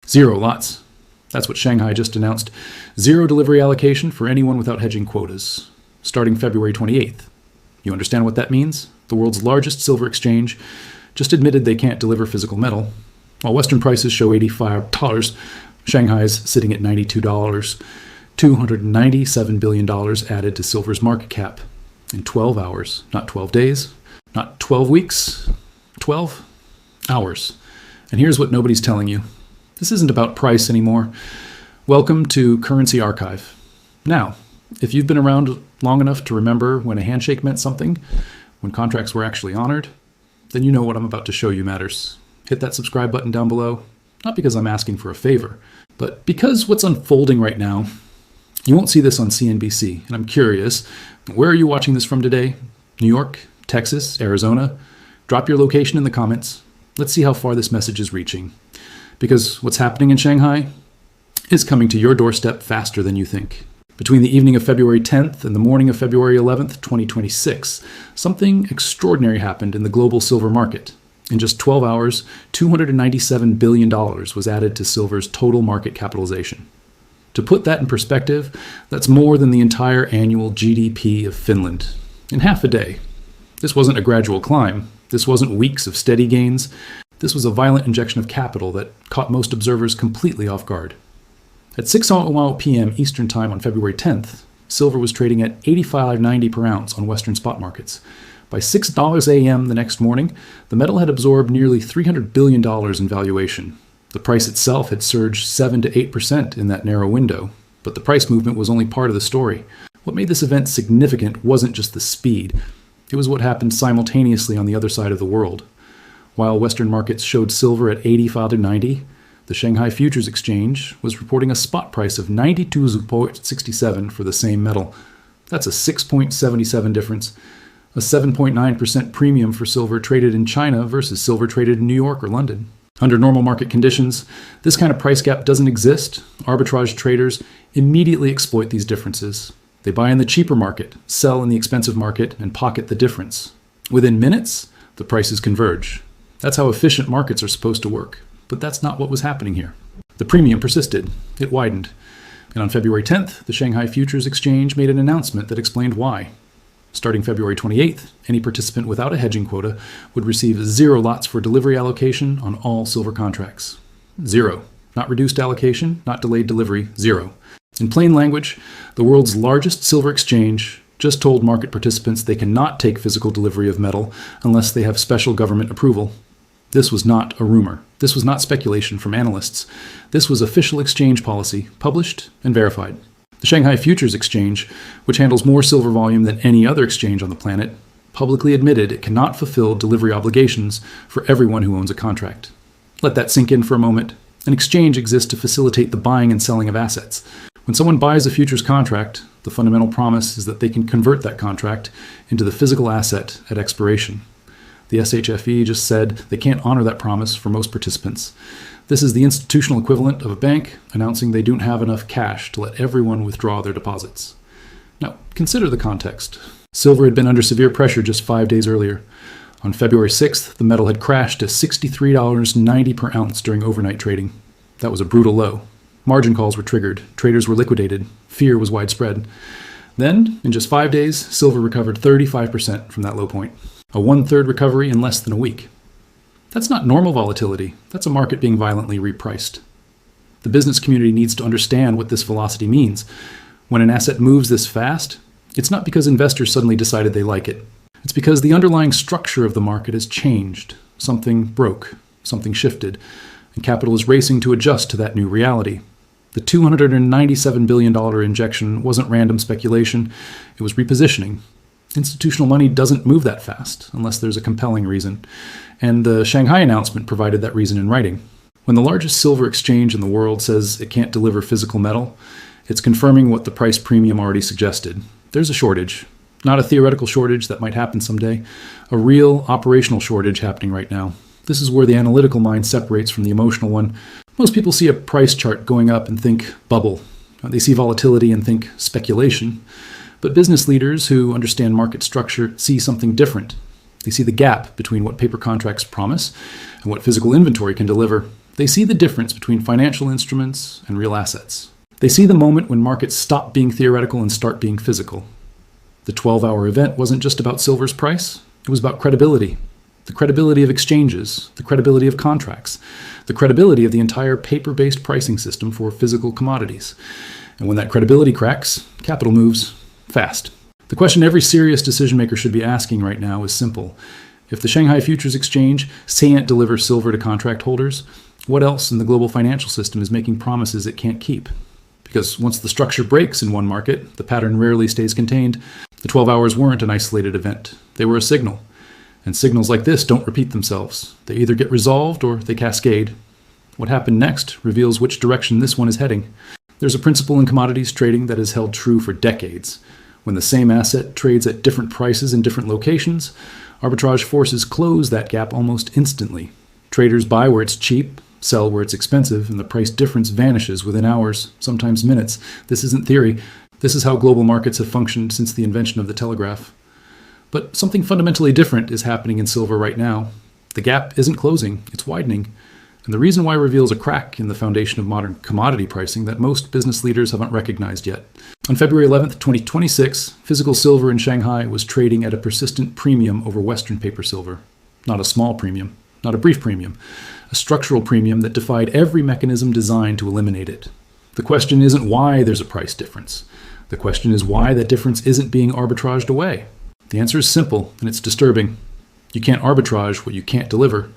Zero lots. That's what Shanghai just announced. Zero delivery allocation for anyone without hedging quotas, starting February 28th. You understand what that means? The world's largest silver exchange just admitted they can't deliver physical metal. While Western prices show $85, Shanghai's sitting at $92. $297 billion added to silver's market cap in 12 hours. Not 12 days, not 12 weeks, 12 hours. And here's what nobody's telling you. This isn't about price anymore. Welcome to Currency Archive. Now, if you've been around long enough to remember when a handshake meant something, when contracts were actually honored, then you know what I'm about to show you matters. Hit that subscribe button down below, not because I'm asking for a favor, but because what's unfolding right now, you won't see this on CNBC, and I'm curious, where are you watching this from today? New York, Texas, Arizona? Drop your location in the comments. Let's see how far this message is reaching. Because what's happening in Shanghai is coming to your doorstep faster than you think. Between the evening of February 10th and the morning of February 11th, 2026, something extraordinary happened in the global silver market. In just 12 hours, $297 billion was added to silver's total market capitalization. To put that in perspective, that's more than the entire annual GDP of Finland in half a day. This wasn't a gradual climb. This wasn't weeks of steady gains. This was a violent injection of capital that caught most observers completely off guard. At 6:00 p.m. Eastern Time on February 10th, silver was trading at $85.90 per ounce on Western spot markets. By 6 a.m. the next morning, the metal had absorbed nearly $300 billion in valuation. The price itself had surged 7 to 8% in that narrow window, but the price movement was only part of the story. What made this event significant wasn't just the speed. It was what happened simultaneously on the other side of the world. While Western markets showed silver at $85.90, the Shanghai Futures Exchange was reporting a spot price of $92.67 for the same metal. That's a 6.77 difference, a 7.9% premium for silver traded in China versus silver traded in New York or London. Under normal market conditions, this kind of price gap doesn't exist. Arbitrage traders immediately exploit these differences. They buy in the cheaper market, sell in the expensive market, and pocket the difference. Within minutes, the prices converge. That's how efficient markets are supposed to work. But that's not what was happening here. The premium persisted. It widened. And on February 10th, the Shanghai Futures Exchange made an announcement that explained why. Starting February 28th, any participant without a hedging quota would receive 0 lots for delivery allocation on all silver contracts. 0. Not reduced allocation, not delayed delivery, 0. In plain language, the world's largest silver exchange just told market participants they cannot take physical delivery of metal unless they have special government approval. This was not a rumor. This was not speculation from analysts. This was official exchange policy, published and verified. The Shanghai Futures Exchange, which handles more silver volume than any other exchange on the planet, publicly admitted it cannot fulfill delivery obligations for everyone who owns a contract. Let that sink in for a moment. An exchange exists to facilitate the buying and selling of assets. When someone buys a futures contract, the fundamental promise is that they can convert that contract into the physical asset at expiration. The SHFE just said they can't honor that promise for most participants. This is the institutional equivalent of a bank announcing they don't have enough cash to let everyone withdraw their deposits. Now, consider the context. Silver had been under severe pressure just 5 days earlier. On February 6th, the metal had crashed to $63.90 per ounce during overnight trading. That was a brutal low. Margin calls were triggered. Traders were liquidated. Fear was widespread. Then, in just 5 days, silver recovered 35% from that low point. A 1/3 recovery in less than a week. That's not normal volatility. That's a market being violently repriced. The business community needs to understand what this velocity means. When an asset moves this fast, it's not because investors suddenly decided they like it. It's because the underlying structure of the market has changed. Something broke, something shifted, and capital is racing to adjust to that new reality. The $297 billion injection wasn't random speculation, it was repositioning. Institutional money doesn't move that fast unless there's a compelling reason, and the Shanghai announcement provided that reason in writing. When the largest silver exchange in the world says it can't deliver physical metal, it's confirming what the price premium already suggested. There's a shortage. Not a theoretical shortage that might happen someday, a real operational shortage happening right now. This is where the analytical mind separates from the emotional one. Most people see a price chart going up and think bubble. They see volatility and think speculation. But business leaders who understand market structure see something different. They see the gap between what paper contracts promise and what physical inventory can deliver. They see the difference between financial instruments and real assets. They see the moment when markets stop being theoretical and start being physical. The 12-hour event wasn't just about silver's price, it was about credibility. The credibility of exchanges, the credibility of contracts, the credibility of the entire paper-based pricing system for physical commodities. And when that credibility cracks, capital moves fast. The question every serious decision maker should be asking right now is simple. If the Shanghai Futures Exchange can't deliver silver to contract holders, what else in the global financial system is making promises it can't keep? Because once the structure breaks in one market, the pattern rarely stays contained. The 12 hours weren't an isolated event. They were a signal. And signals like this don't repeat themselves. They either get resolved or they cascade. What happened next reveals which direction this one is heading. There's a principle in commodities trading that has held true for decades. When the same asset trades at different prices in different locations, arbitrage forces close that gap almost instantly. Traders buy where it's cheap, sell where it's expensive, and the price difference vanishes within hours, sometimes minutes. This isn't theory. This is how global markets have functioned since the invention of the telegraph. But something fundamentally different is happening in silver right now. The gap isn't closing, it's widening. And the reason why reveals a crack in the foundation of modern commodity pricing that most business leaders haven't recognized yet. On February 11th, 2026, physical silver in Shanghai was trading at a persistent premium over Western paper silver. Not a small premium, not a brief premium, a structural premium that defied every mechanism designed to eliminate it. The question isn't why there's a price difference. The question is why that difference isn't being arbitraged away. The answer is simple, and it's disturbing. You can't arbitrage what you can't deliver.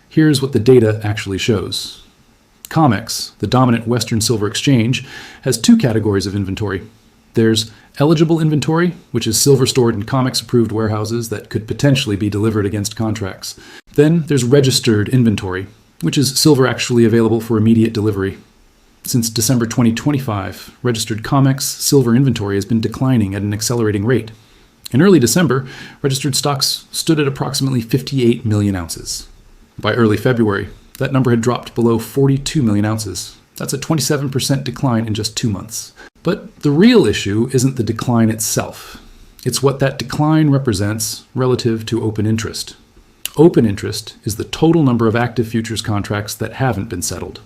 Here's what the data actually shows. COMEX, the dominant Western silver exchange, has two categories of inventory. There's eligible inventory, which is silver stored in COMEX-approved warehouses that could potentially be delivered against contracts. Then there's registered inventory, which is silver actually available for immediate delivery. Since December 2025, registered COMEX silver inventory has been declining at an accelerating rate. In early December, registered stocks stood at approximately 58 million ounces. By early February, that number had dropped below 42 million ounces. That's a 27% decline in just 2 months. But the real issue isn't the decline itself. It's what that decline represents relative to open interest. Open interest is the total number of active futures contracts that haven't been settled.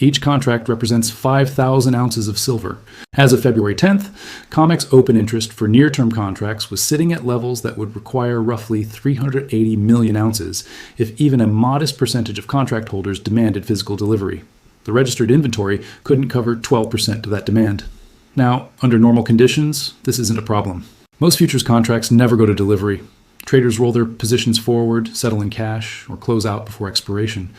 Each contract represents 5,000 ounces of silver. As of February 10th, COMEX open interest for near-term contracts was sitting at levels that would require roughly 380 million ounces if even a modest percentage of contract holders demanded physical delivery. The registered inventory couldn't cover 12% of that demand. Now, under normal conditions, this isn't a problem. Most futures contracts never go to delivery. Traders roll their positions forward, settle in cash, or close out before expiration.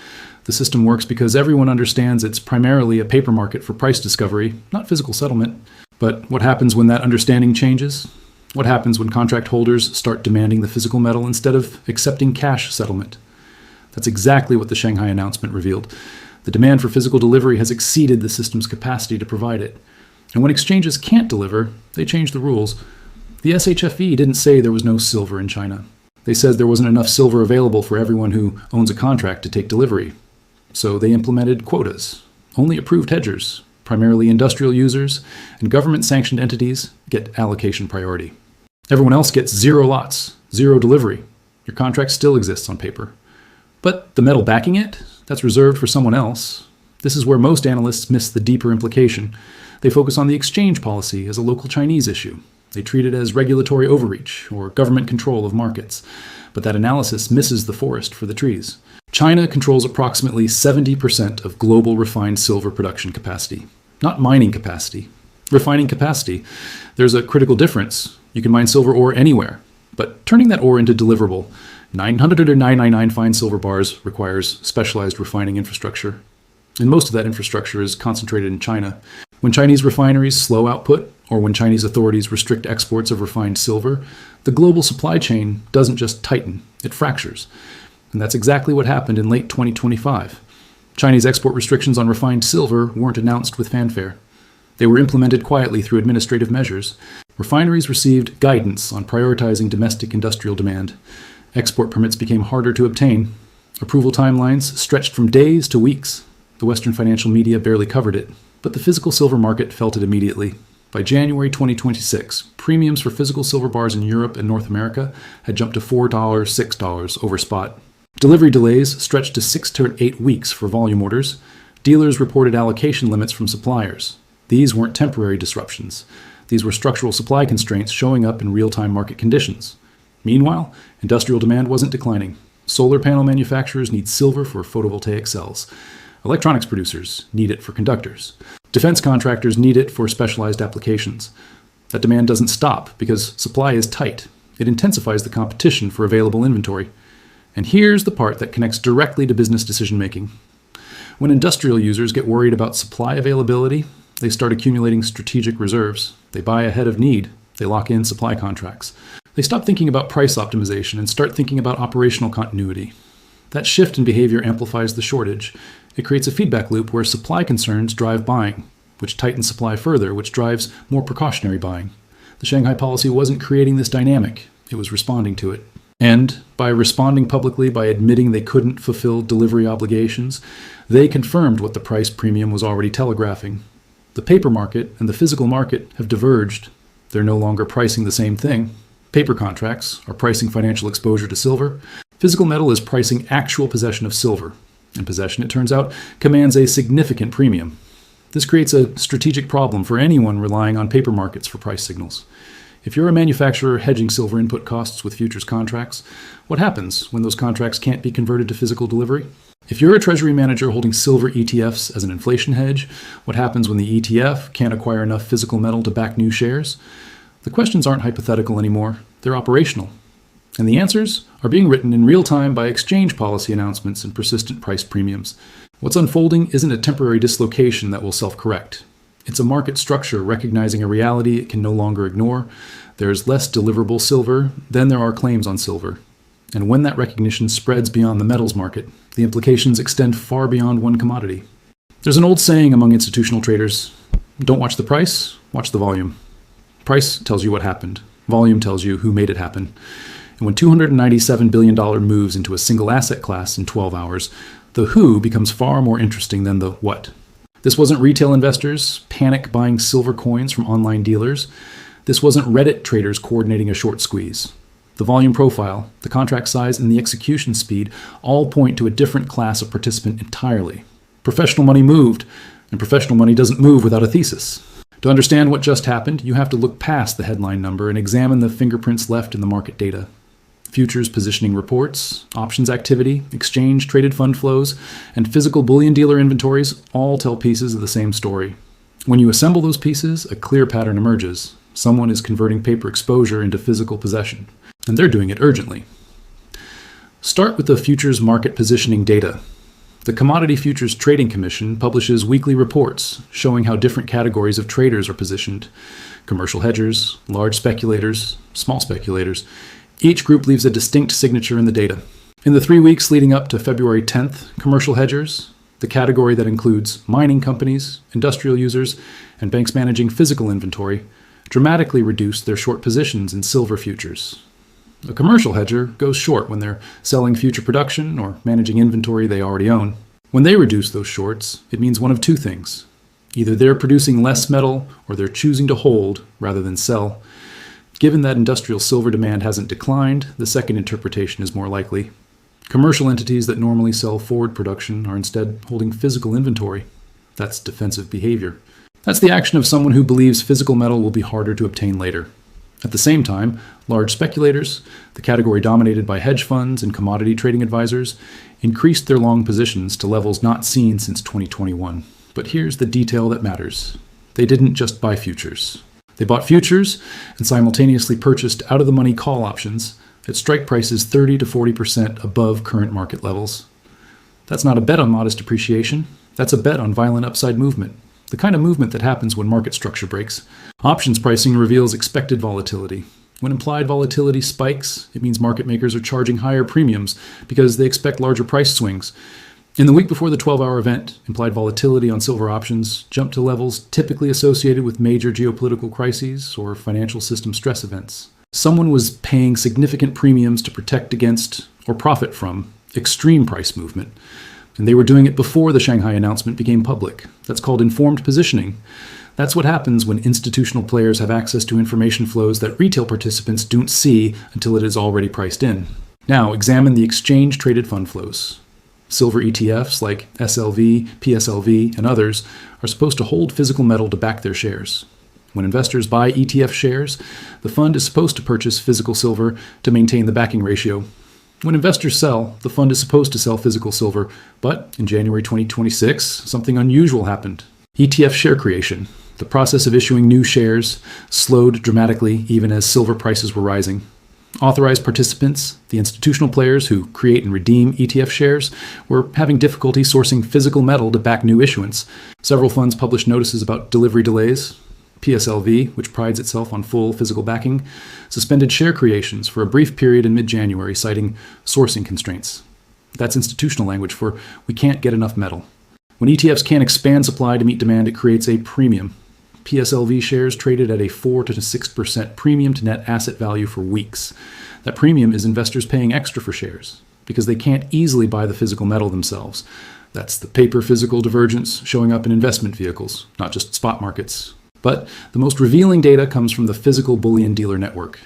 The system works because everyone understands it's primarily a paper market for price discovery, not physical settlement. But what happens when that understanding changes? What happens when contract holders start demanding the physical metal instead of accepting cash settlement? That's exactly what the Shanghai announcement revealed. The demand for physical delivery has exceeded the system's capacity to provide it. And when exchanges can't deliver, they change the rules. The SHFE didn't say there was no silver in China. They said there wasn't enough silver available for everyone who owns a contract to take delivery. So they implemented quotas. Only approved hedgers, primarily industrial users, and government-sanctioned entities get allocation priority. Everyone else gets 0 lots, 0 delivery. Your contract still exists on paper. But the metal backing it, that's reserved for someone else. This is where most analysts miss the deeper implication. They focus on the exchange policy as a local Chinese issue. They treat it as regulatory overreach or government control of markets. But that analysis misses the forest for the trees. China controls approximately 70% of global refined silver production capacity. Not mining capacity. Refining capacity. There's a critical difference. You can mine silver ore anywhere. But turning that ore into deliverable, 900 or 999 fine silver bars requires specialized refining infrastructure. And most of that infrastructure is concentrated in China. When Chinese refineries slow output, or when Chinese authorities restrict exports of refined silver, the global supply chain doesn't just tighten, it fractures. And that's exactly what happened in late 2025. Chinese export restrictions on refined silver weren't announced with fanfare. They were implemented quietly through administrative measures. Refineries received guidance on prioritizing domestic industrial demand. Export permits became harder to obtain. Approval timelines stretched from days to weeks. The Western financial media barely covered it, but the physical silver market felt it immediately. By January 2026, premiums for physical silver bars in Europe and North America had jumped to $4, $6 over spot. Delivery delays stretched to 6 to 8 weeks for volume orders. Dealers reported allocation limits from suppliers. These weren't temporary disruptions. These were structural supply constraints showing up in real-time market conditions. Meanwhile, industrial demand wasn't declining. Solar panel manufacturers need silver for photovoltaic cells. Electronics producers need it for conductors. Defense contractors need it for specialized applications. That demand doesn't stop because supply is tight. It intensifies the competition for available inventory. And here's the part that connects directly to business decision-making. When industrial users get worried about supply availability, they start accumulating strategic reserves. They buy ahead of need. They lock in supply contracts. They stop thinking about price optimization and start thinking about operational continuity. That shift in behavior amplifies the shortage. It creates a feedback loop where supply concerns drive buying, which tightens supply further, which drives more precautionary buying. The Shanghai policy wasn't creating this dynamic. It was responding to it. And by responding publicly, by admitting they couldn't fulfill delivery obligations, they confirmed what the price premium was already telegraphing. The paper market and the physical market have diverged. They're no longer pricing the same thing. Paper contracts are pricing financial exposure to silver. Physical metal is pricing actual possession of silver. And possession, it turns out, commands a significant premium. This creates a strategic problem for anyone relying on paper markets for price signals. If you're a manufacturer hedging silver input costs with futures contracts, what happens when those contracts can't be converted to physical delivery? If you're a treasury manager holding silver ETFs as an inflation hedge, what happens when the ETF can't acquire enough physical metal to back new shares? The questions aren't hypothetical anymore. They're operational. And the answers are being written in real time by exchange policy announcements and persistent price premiums. What's unfolding isn't a temporary dislocation that will self-correct. It's a market structure recognizing a reality it can no longer ignore. There's less deliverable silver than there are claims on silver. And when that recognition spreads beyond the metals market, the implications extend far beyond one commodity. There's an old saying among institutional traders, don't watch the price, watch the volume. Price tells you what happened. Volume tells you who made it happen. And when $297 billion moves into a single asset class in 12 hours, the who becomes far more interesting than the what. This wasn't retail investors panic buying silver coins from online dealers. This wasn't Reddit traders coordinating a short squeeze. The volume profile, the contract size, and the execution speed all point to a different class of participant entirely. Professional money moved, and professional money doesn't move without a thesis. To understand what just happened, you have to look past the headline number and examine the fingerprints left in the market data. Futures positioning reports, options activity, exchange traded fund flows, and physical bullion dealer inventories all tell pieces of the same story. When you assemble those pieces, a clear pattern emerges. Someone is converting paper exposure into physical possession, and they're doing it urgently. Start with the futures market positioning data. The Commodity Futures Trading Commission publishes weekly reports showing how different categories of traders are positioned. Commercial hedgers, large speculators, small speculators. Each group leaves a distinct signature in the data. In the 3 weeks leading up to February 10th, commercial hedgers, the category that includes mining companies, industrial users, and banks managing physical inventory, dramatically reduced their short positions in silver futures. A commercial hedger goes short when they're selling future production or managing inventory they already own. When they reduce those shorts, it means one of two things. Either they're producing less metal or they're choosing to hold rather than sell. Given that industrial silver demand hasn't declined, the second interpretation is more likely. Commercial entities that normally sell forward production are instead holding physical inventory. That's defensive behavior. That's the action of someone who believes physical metal will be harder to obtain later. At the same time, large speculators, the category dominated by hedge funds and commodity trading advisors, increased their long positions to levels not seen since 2021. But here's the detail that matters. They didn't just buy futures. They bought futures and simultaneously purchased out-of-the-money call options at strike prices 30 to 40% above current market levels. That's not a bet on modest appreciation. That's a bet on violent upside movement, the kind of movement that happens when market structure breaks. Options pricing reveals expected volatility. When implied volatility spikes, it means market makers are charging higher premiums because they expect larger price swings. In the week before the 12-hour event, implied volatility on silver options jumped to levels typically associated with major geopolitical crises or financial system stress events. Someone was paying significant premiums to protect against or profit from extreme price movement, and they were doing it before the Shanghai announcement became public. That's called informed positioning. That's what happens when institutional players have access to information flows that retail participants don't see until it is already priced in. Now, examine the exchange-traded fund flows. Silver ETFs like SLV, PSLV, and others are supposed to hold physical metal to back their shares. When investors buy ETF shares, the fund is supposed to purchase physical silver to maintain the backing ratio. When investors sell, the fund is supposed to sell physical silver, but in January 2026, something unusual happened. ETF share creation, the process of issuing new shares, slowed dramatically even as silver prices were rising. Authorized participants, the institutional players who create and redeem ETF shares, were having difficulty sourcing physical metal to back new issuance. Several funds published notices about delivery delays. PSLV, which prides itself on full physical backing, suspended share creations for a brief period in mid-January, citing sourcing constraints. That's institutional language for we can't get enough metal. When ETFs can't expand supply to meet demand, it creates a premium. PSLV shares traded at a 4 to 6% premium to net asset value for weeks. That premium is investors paying extra for shares because they can't easily buy the physical metal themselves. That's the paper-physical divergence showing up in investment vehicles, not just spot markets. But the most revealing data comes from the physical bullion dealer network.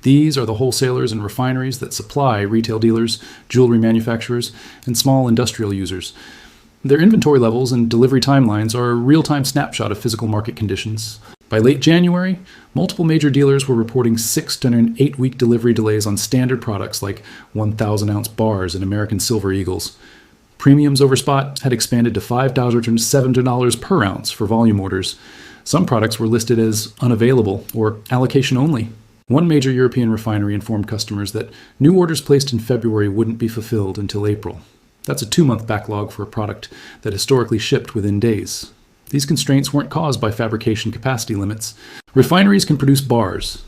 These are the wholesalers and refineries that supply retail dealers, jewelry manufacturers, and small industrial users. Their inventory levels and delivery timelines are a real-time snapshot of physical market conditions. By late January, multiple major dealers were reporting 6 to 8-week delivery delays on standard products like 1,000-ounce bars and American Silver Eagles. Premiums over spot had expanded to $5 to $7 per ounce for volume orders. Some products were listed as unavailable or allocation only. One major European refinery informed customers that new orders placed in February wouldn't be fulfilled until April. That's a 2-month backlog for a product that historically shipped within days. These constraints weren't caused by fabrication capacity limits. Refineries can produce bars.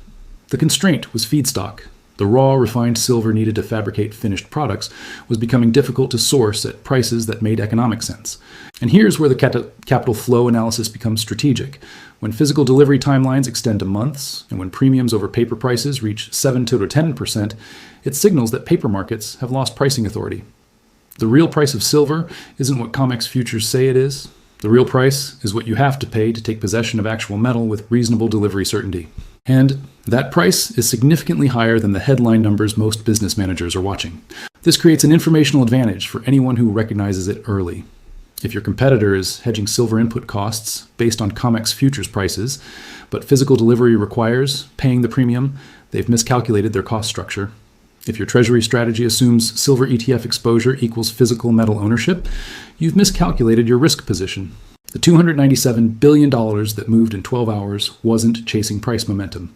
The constraint was feedstock. The raw refined silver needed to fabricate finished products was becoming difficult to source at prices that made economic sense. And here's where the capital flow analysis becomes strategic. When physical delivery timelines extend to months, and when premiums over paper prices reach 7 to 10%, it signals that paper markets have lost pricing authority. The real price of silver isn't what COMEX futures say it is. The real price is what you have to pay to take possession of actual metal with reasonable delivery certainty. And that price is significantly higher than the headline numbers most business managers are watching. This creates an informational advantage for anyone who recognizes it early. If your competitor is hedging silver input costs based on COMEX futures prices, but physical delivery requires paying the premium, they've miscalculated their cost structure. If your treasury strategy assumes silver ETF exposure equals physical metal ownership, you've miscalculated your risk position. The $297 billion that moved in 12 hours wasn't chasing price momentum.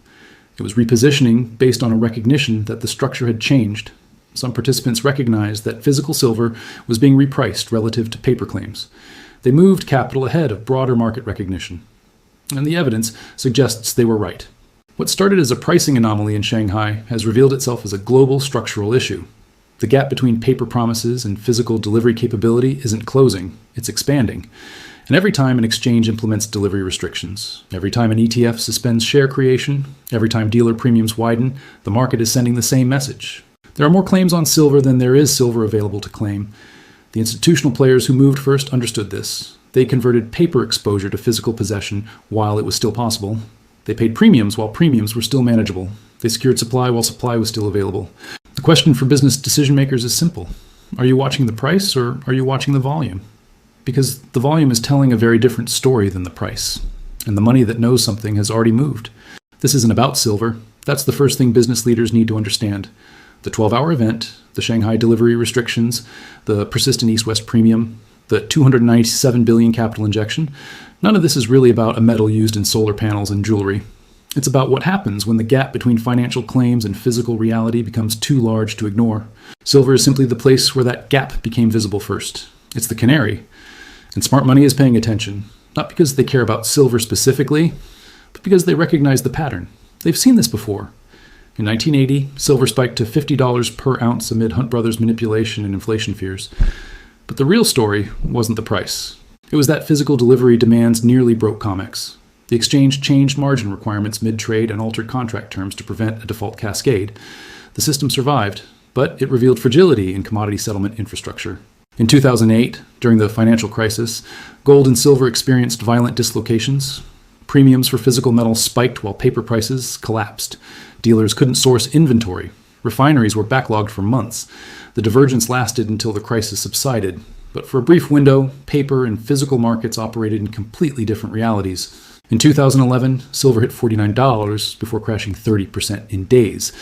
It was repositioning based on a recognition that the structure had changed. Some participants recognized that physical silver was being repriced relative to paper claims. They moved capital ahead of broader market recognition. And the evidence suggests they were right. What started as a pricing anomaly in Shanghai has revealed itself as a global structural issue. The gap between paper promises and physical delivery capability isn't closing, it's expanding. And every time an exchange implements delivery restrictions, every time an ETF suspends share creation, every time dealer premiums widen, the market is sending the same message. There are more claims on silver than there is silver available to claim. The institutional players who moved first understood this. They converted paper exposure to physical possession while it was still possible. They paid premiums while premiums were still manageable. They secured supply while supply was still available. The question for business decision makers is simple. Are you watching the price or are you watching the volume? Because the volume is telling a very different story than the price. And the money that knows something has already moved. This isn't about silver. That's the first thing business leaders need to understand. The 12-hour event, the Shanghai delivery restrictions, the persistent East-West premium, the $297 billion capital injection, none of this is really about a metal used in solar panels and jewelry. It's about what happens when the gap between financial claims and physical reality becomes too large to ignore. Silver is simply the place where that gap became visible first. It's the canary. And smart money is paying attention, not because they care about silver specifically, but because they recognize the pattern. They've seen this before. In 1980, silver spiked to $50 per ounce amid Hunt Brothers manipulation and inflation fears. But the real story wasn't the price. It was that physical delivery demands nearly broke COMEX. The exchange changed margin requirements mid-trade and altered contract terms to prevent a default cascade. The system survived, but it revealed fragility in commodity settlement infrastructure. In 2008, during the financial crisis, gold and silver experienced violent dislocations. Premiums for physical metals spiked while paper prices collapsed. Dealers couldn't source inventory. Refineries were backlogged for months. The divergence lasted until the crisis subsided. But for a brief window, paper and physical markets operated in completely different realities. In 2011, silver hit $49 before crashing 30% in days.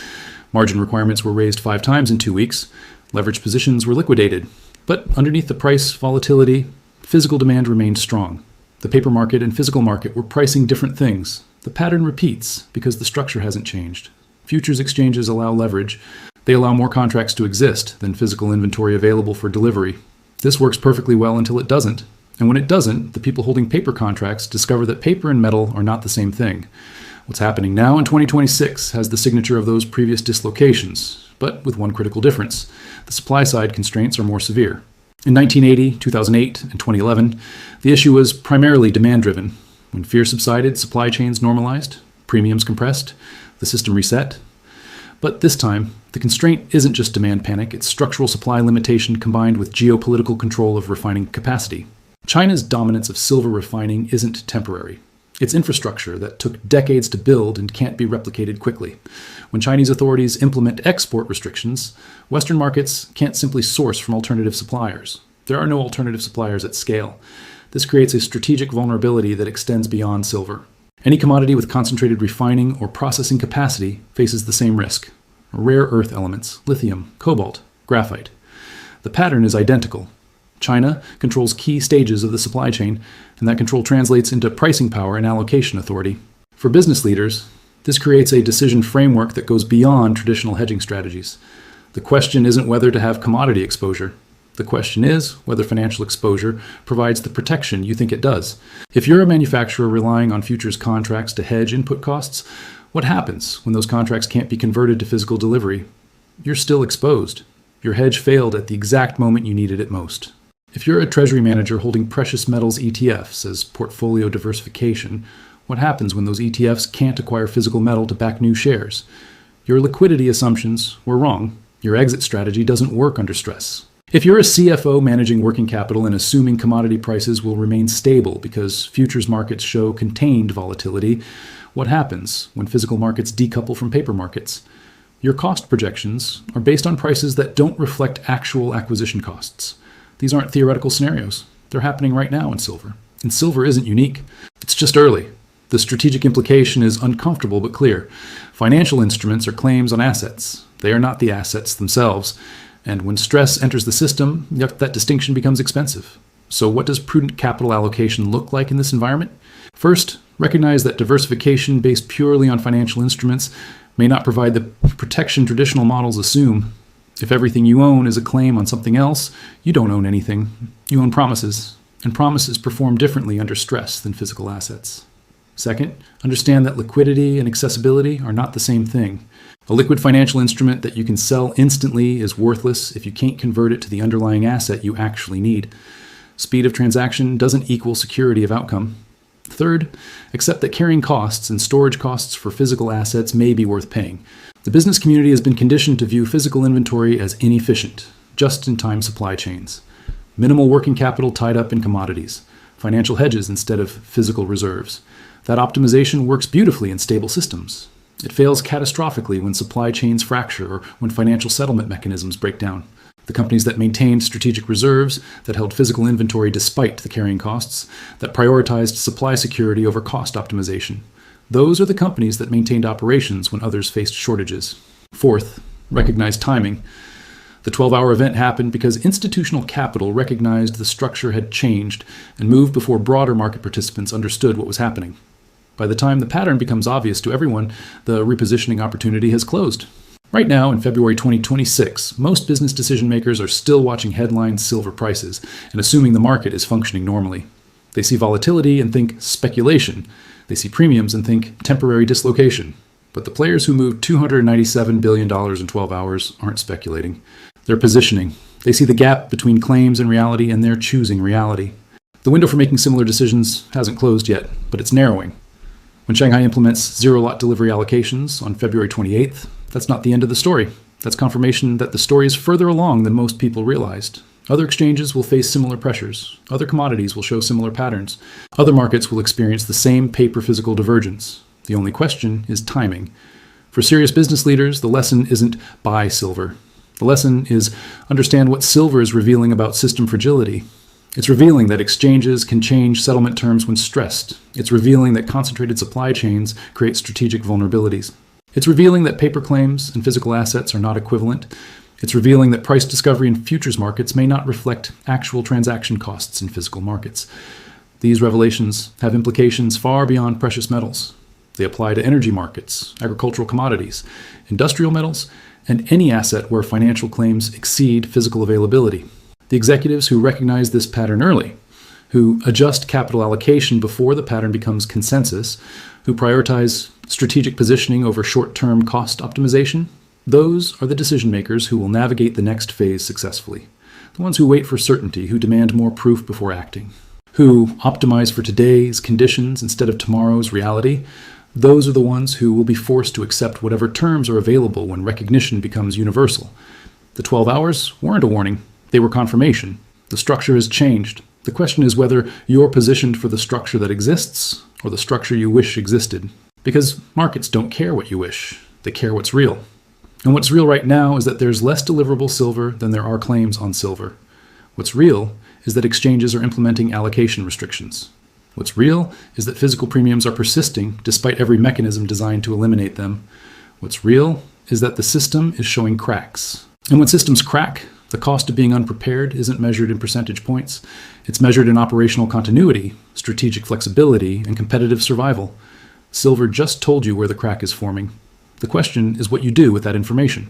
Margin requirements were raised 5 times in 2 weeks. Leveraged positions were liquidated. But underneath the price volatility, physical demand remained strong. The paper market and physical market were pricing different things. The pattern repeats because the structure hasn't changed. Futures exchanges allow leverage. They allow more contracts to exist than physical inventory available for delivery. This works perfectly well until it doesn't. And when it doesn't, the people holding paper contracts discover that paper and metal are not the same thing. What's happening now in 2026 has the signature of those previous dislocations, but with one critical difference. The supply side constraints are more severe. In 1980, 2008, and 2011, the issue was primarily demand-driven. When fear subsided, supply chains normalized, premiums compressed, the system reset. But this time, the constraint isn't just demand panic, it's structural supply limitation combined with geopolitical control of refining capacity. China's dominance of silver refining isn't temporary. It's infrastructure that took decades to build and can't be replicated quickly. When Chinese authorities implement export restrictions, Western markets can't simply source from alternative suppliers. There are no alternative suppliers at scale. This creates a strategic vulnerability that extends beyond silver. Any commodity with concentrated refining or processing capacity faces the same risk. Rare earth elements, lithium, cobalt, graphite. The pattern is identical. China controls key stages of the supply chain, and that control translates into pricing power and allocation authority. For business leaders, this creates a decision framework that goes beyond traditional hedging strategies. The question isn't whether to have commodity exposure. The question is whether financial exposure provides the protection you think it does. If you're a manufacturer relying on futures contracts to hedge input costs, what happens when those contracts can't be converted to physical delivery? You're still exposed. Your hedge failed at the exact moment you needed it most. If you're a treasury manager holding precious metals ETFs as portfolio diversification, what happens when those ETFs can't acquire physical metal to back new shares? Your liquidity assumptions were wrong. Your exit strategy doesn't work under stress. If you're a CFO managing working capital and assuming commodity prices will remain stable because futures markets show contained volatility, what happens when physical markets decouple from paper markets? Your cost projections are based on prices that don't reflect actual acquisition costs. These aren't theoretical scenarios. They're happening right now in silver. And silver isn't unique. It's just early. The strategic implication is uncomfortable but clear. Financial instruments are claims on assets. They are not the assets themselves. And when stress enters the system, that distinction becomes expensive. So what does prudent capital allocation look like in this environment? First, recognize that diversification based purely on financial instruments may not provide the protection traditional models assume. If everything you own is a claim on something else, you don't own anything. You own promises, and promises perform differently under stress than physical assets. Second, understand that liquidity and accessibility are not the same thing. A liquid financial instrument that you can sell instantly is worthless if you can't convert it to the underlying asset you actually need. Speed of transaction doesn't equal security of outcome. Third, accept that carrying costs and storage costs for physical assets may be worth paying. The business community has been conditioned to view physical inventory as inefficient, just-in-time supply chains. Minimal working capital tied up in commodities, financial hedges instead of physical reserves. That optimization works beautifully in stable systems. It fails catastrophically when supply chains fracture or when financial settlement mechanisms break down. The companies that maintained strategic reserves, that held physical inventory despite the carrying costs, that prioritized supply security over cost optimization. Those are the companies that maintained operations when others faced shortages. Fourth, recognize timing. The 12-hour event happened because institutional capital recognized the structure had changed and moved before broader market participants understood what was happening. By the time the pattern becomes obvious to everyone, the repositioning opportunity has closed. Right now, in February 2026, most business decision makers are still watching headline silver prices and assuming the market is functioning normally. They see volatility and think speculation. They see premiums and think temporary dislocation. But the players who moved $297 billion in 12 hours aren't speculating. They're positioning. They see the gap between claims and reality, and they're choosing reality. The window for making similar decisions hasn't closed yet, but it's narrowing. When Shanghai implements zero-lot delivery allocations on February 28th, that's not the end of the story. That's confirmation that the story is further along than most people realized. Other exchanges will face similar pressures. Other commodities will show similar patterns. Other markets will experience the same paper-physical divergence. The only question is timing. For serious business leaders, the lesson isn't buy silver. The lesson is understand what silver is revealing about system fragility. It's revealing that exchanges can change settlement terms when stressed. It's revealing that concentrated supply chains create strategic vulnerabilities. It's revealing that paper claims and physical assets are not equivalent. It's revealing that price discovery in futures markets may not reflect actual transaction costs in physical markets. These revelations have implications far beyond precious metals. They apply to energy markets, agricultural commodities, industrial metals, and any asset where financial claims exceed physical availability. The executives who recognize this pattern early, who adjust capital allocation before the pattern becomes consensus, who prioritize strategic positioning over short-term cost optimization, those are the decision makers who will navigate the next phase successfully. The ones who wait for certainty, who demand more proof before acting, who optimize for today's conditions instead of tomorrow's reality, those are the ones who will be forced to accept whatever terms are available when recognition becomes universal. The 12 hours weren't a warning. They were confirmation. The structure has changed. The question is whether you're positioned for the structure that exists or the structure you wish existed. Because markets don't care what you wish. They care what's real. And what's real right now is that there's less deliverable silver than there are claims on silver. What's real is that exchanges are implementing allocation restrictions. What's real is that physical premiums are persisting despite every mechanism designed to eliminate them. What's real is that the system is showing cracks. And when systems crack, the cost of being unprepared isn't measured in percentage points. It's measured in operational continuity, strategic flexibility, and competitive survival. Silver just told you where the crack is forming. The question is what you do with that information.